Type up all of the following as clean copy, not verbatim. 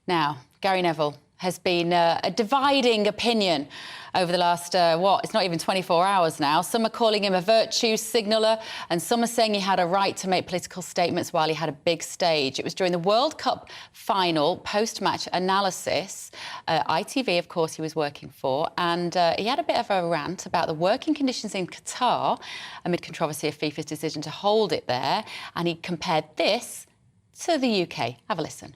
Now, Gary Neville has been a dividing opinion over the last, it's not even 24 hours now. Some are calling him a virtue signaller, and some are saying he had a right to make political statements while he had a big stage. It was during the World Cup final post-match analysis. ITV, of course, he was working for, and he had a bit of a rant about the working conditions in Qatar amid controversy of FIFA's decision to hold it there, and he compared this to the UK. Have a listen.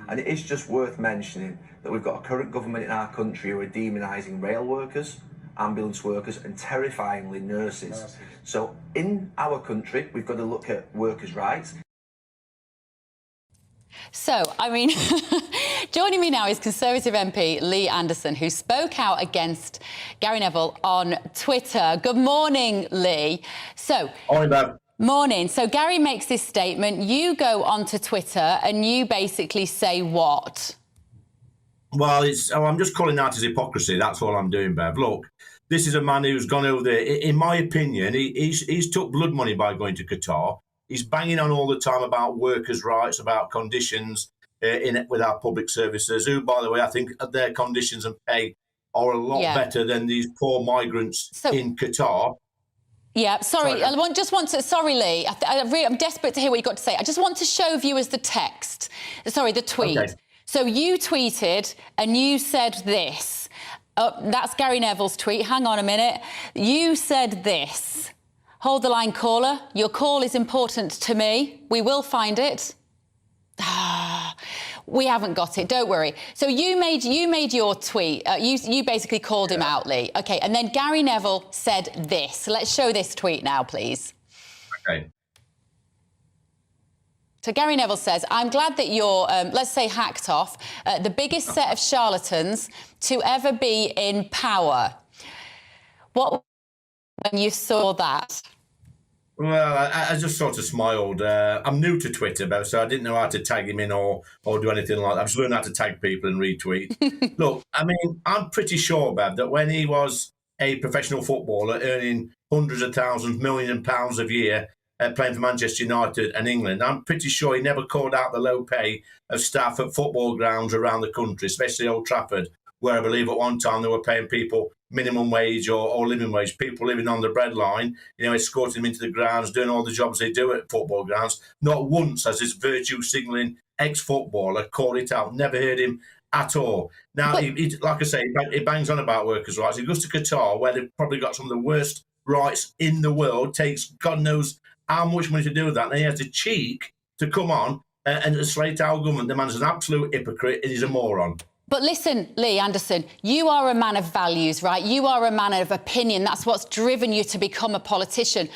And it is just worth mentioning that we've got a current government in our country who are demonising rail workers, ambulance workers and terrifyingly nurses. So in our country, we've got to look at workers' rights. So, I mean, joining me now is Conservative MP Lee Anderson, who spoke out against Gary Neville on Twitter. Good morning, Lee. Morning, Bev. Morning. So Gary makes this statement. You go onto Twitter and you basically say what? Well, I'm just calling out his hypocrisy. That's all I'm doing, Bev. Look, this is a man who's gone over there. In my opinion, he's took blood money by going to Qatar. He's banging on all the time about workers' rights, about conditions with our public services, who, by the way, I think their conditions and pay are a lot better than these poor migrants in Qatar. Yeah, sorry, Lee, I'm desperate to hear what you've got to say. I just want to show viewers the the tweet. Okay. So you tweeted and you said this. That's Gary Neville's tweet. Hang on a minute. You said this. Hold the line, caller. Your call is important to me. We will find it. We haven't got it, don't worry. So you made your tweet. You basically called him out, Lee. OK, and then Gary Neville said this. So let's show this tweet now, please. OK. So Gary Neville says, I'm glad that you're, let's say, hacked off, the biggest set of charlatans to ever be in power. What when you saw that? Well, I just sort of smiled. I'm new to Twitter, Bev, so I didn't know how to tag him in or do anything like that. I've just learned how to tag people and retweet. Look, I mean, I'm pretty sure, Bev, that when he was a professional footballer earning hundreds of thousands, millions of pounds a year, playing for Manchester United and England, I'm pretty sure he never called out the low pay of staff at football grounds around the country, especially Old Trafford, where I believe at one time they were paying people minimum wage or living wage, people living on the breadline, escorting them into the grounds, doing all the jobs they do at football grounds. Not once has this virtue signalling ex-footballer called it out. Never heard him at all. Now, he, like I say, he bangs on about workers' rights. He goes to Qatar, where they've probably got some of the worst rights in the world, takes God knows how much money to do that. And he has the cheek to come on and slate our government. The man is an absolute hypocrite and he's a moron. But listen, Lee Anderson, you are a man of values, right? You are a man of opinion. That's what's driven you to become a politician.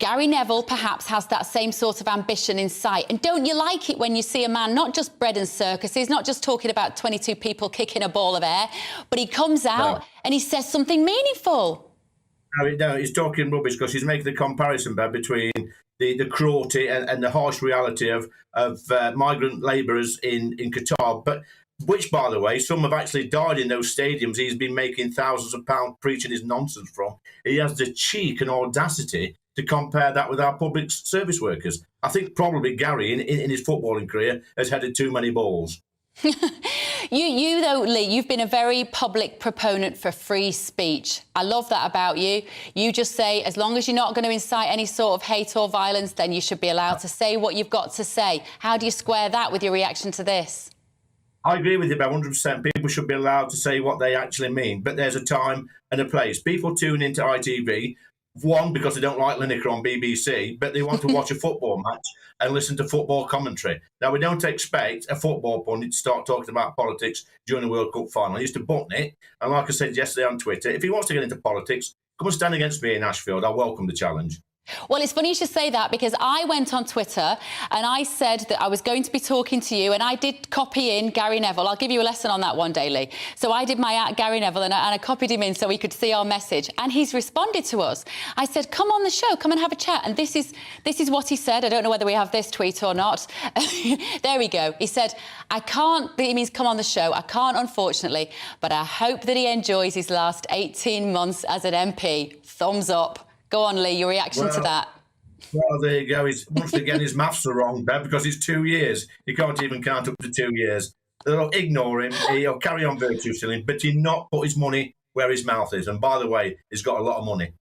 Gary Neville perhaps has that same sort of ambition in sight. And don't you like it when you see a man not just bred in circuses, not just talking about 22 people kicking a ball of air, but he comes out and he says something meaningful? No, he's talking rubbish because he's making the comparison between the cruelty and the harsh reality of migrant labourers in Qatar. But which, by the way, some have actually died in those stadiums he's been making thousands of pounds preaching his nonsense from. He has the cheek and audacity to compare that with our public service workers. I think probably Gary, in his footballing career, has headed too many balls. You though, Lee, you've been a very public proponent for free speech. I love that about you. You just say, as long as you're not going to incite any sort of hate or violence, then you should be allowed to say what you've got to say. How do you square that with your reaction to this? I agree with you about 100%. People should be allowed to say what they actually mean, but there's a time and a place. People tune into ITV, one, because they don't like Lineker on BBC, but they want to watch a football match and listen to football commentary. Now, we don't expect a football pundit to start talking about politics during the World Cup final. I used to button it, and like I said yesterday on Twitter, if he wants to get into politics, come and stand against me in Ashfield. I welcome the challenge. Well, it's funny you should say that, because I went on Twitter and I said that I was going to be talking to you, and I did copy in Gary Neville. I'll give you a lesson on that one day, Lee. So I did my @Gary Neville and I copied him in so he could see our message, and he's responded to us. I said, come on the show, come and have a chat. And this is what he said. I don't know whether we have this tweet or not. There we go. He said, I can't, he means come on the show. I can't, unfortunately, but I hope that he enjoys his last 18 months as an MP. Thumbs up. Go on, Lee, your reaction to that. Well, there you go. Once again, his maths are wrong, Bev, because it's 2 years. He can't even count up to 2 years. They'll ignore him. He'll carry on virtue selling, but he'll not put his money where his mouth is. And by the way, he's got a lot of money.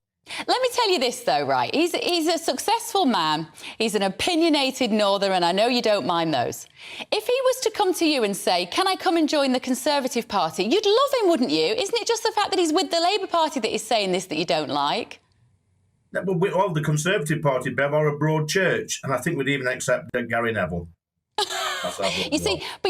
Let me tell you this, though, right? He's a successful man. He's an opinionated northerner, and I know you don't mind those. If he was to come to you and say, can I come and join the Conservative Party, you'd love him, wouldn't you? Isn't it just the fact that he's with the Labour Party that he's saying this that you don't like? Well, the Conservative Party, Bev, are a broad church, and I think we'd even accept Gary Neville. You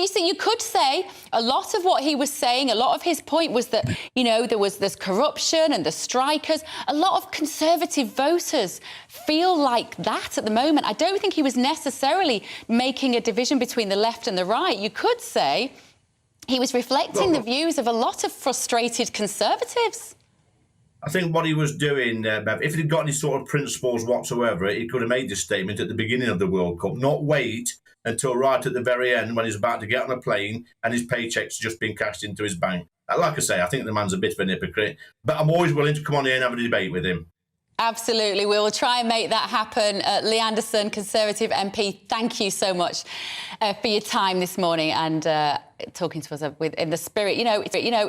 see, you could say a lot of what he was saying, a lot of his point was that, you know, there's corruption and the strikers. A lot of Conservative voters feel like that at the moment. I don't think he was necessarily making a division between the left and the right. You could say he was reflecting the views of a lot of frustrated Conservatives. I think what he was doing, Bev, if he'd got any sort of principles whatsoever, he could have made this statement at the beginning of the World Cup, not wait until right at the very end when he's about to get on a plane and his paycheck's just been cashed into his bank. Like I say, I think the man's a bit of an hypocrite, but I'm always willing to come on here and have a debate with him. Absolutely. We will try and make that happen. Lee Anderson, Conservative MP, thank you so much for your time this morning and talking to us in the spirit. You know,